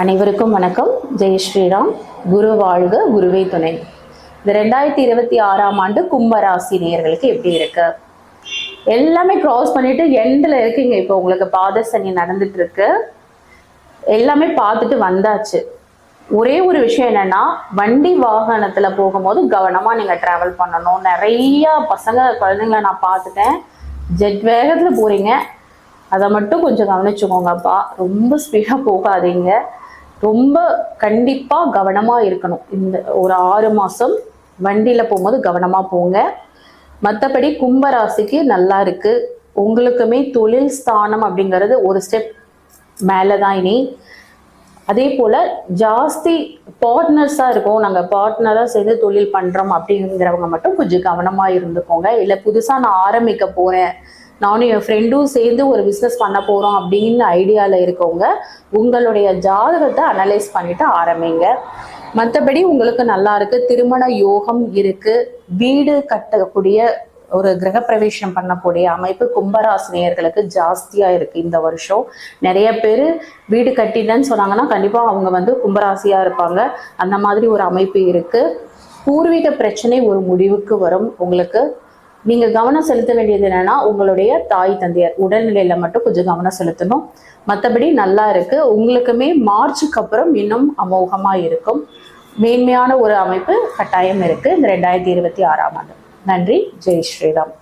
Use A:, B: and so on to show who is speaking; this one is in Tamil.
A: அனைவருக்கும் வணக்கம். ஜெய் ஸ்ரீராம். குரு வாழ்க, குருவே துணை. இந்த 2026ஆம் ஆண்டு கும்பராசி நேயர்களுக்கு எப்படி இருக்கு? எல்லாமே கிராஸ் பண்ணிட்டு எண்ட்ல இருக்கீங்க. இப்போ உங்களுக்கு பாத சனி நடந்துட்டு இருக்கு. எல்லாமே பார்த்துட்டு வந்தாச்சு. ஒரே ஒரு விஷயம் என்னன்னா, வண்டி வாகனத்துல போகும்போது கவனமா நீங்க டிராவல் பண்ணணும். நிறைய பசங்க குழந்தைங்களை நான் பார்த்துட்டேன். ஜெட் வேகத்துல போறீங்க. அதை மட்டும் கொஞ்சம் கவனிச்சுக்கோங்கப்பா. ரொம்ப ஸ்பீடா போகாதீங்க. ரொம்ப கண்டிப்பா கவனமா இருக்கணும். இந்த ஒரு 6 மாசம் வண்டியில போகும்போது கவனமா போங்க. மற்றபடி கும்பராசிக்கு நல்லா இருக்கு. உங்களுக்குமே தொழில் ஸ்தானம் அப்படிங்கிறது ஒரு ஸ்டெப் மேலதான். இனி அதே போல ஜாஸ்தி பார்ட்னர்ஸா இருக்கும். நாங்க பார்ட்னரா சேர்ந்து தொழில் பண்றோம் அப்படிங்கிறவங்க மட்டும் கொஞ்சம் கவனமா இருந்துக்கோங்க. இல்ல புதுசா நான் ஆரம்பிக்க போறேன், நானும் என் ஃப்ரெண்டும் சேர்ந்து ஒரு பிஸ்னஸ் பண்ண போறோம் அப்படின்னு ஐடியாவில் இருக்கவங்க உங்களுடைய ஜாதகத்தை அனலைஸ் பண்ணிட்டு ஆரம்பிங்க. மற்றபடி உங்களுக்கு நல்லா இருக்கு. திருமண யோகம் இருக்கு. வீடு கட்டக்கூடிய ஒரு கிரகப்பிரவேசம் பண்ணக்கூடிய அமைப்பு கும்பராசினியர்களுக்கு ஜாஸ்தியா இருக்கு. இந்த வருஷம் நிறைய பேர் வீடு கட்டிட்டேன்னு சொன்னாங்கன்னா கண்டிப்பா அவங்க கும்பராசியா இருப்பாங்க. அந்த மாதிரி ஒரு அமைப்பு இருக்கு. பூர்வீக பிரச்சனை ஒரு முடிவுக்கு வரும். உங்களுக்கு நீங்க கவனம் செலுத்த வேண்டியது என்னன்னா, உங்களுடைய தாய் தந்தையர் உடல்நிலையில மட்டும் கொஞ்சம் கவனம் செலுத்தணும். மற்றபடி நல்லா இருக்கு. உங்களுக்குமே மார்ச்சுக்கு அப்புறம் இன்னும் அமோகமா இருக்கும். மேன்மையான ஒரு அமைப்பு கட்டாயம் இருக்கு இந்த 2026ஆம் ஆண்டு. நன்றி. ஜெய் ஸ்ரீராம்.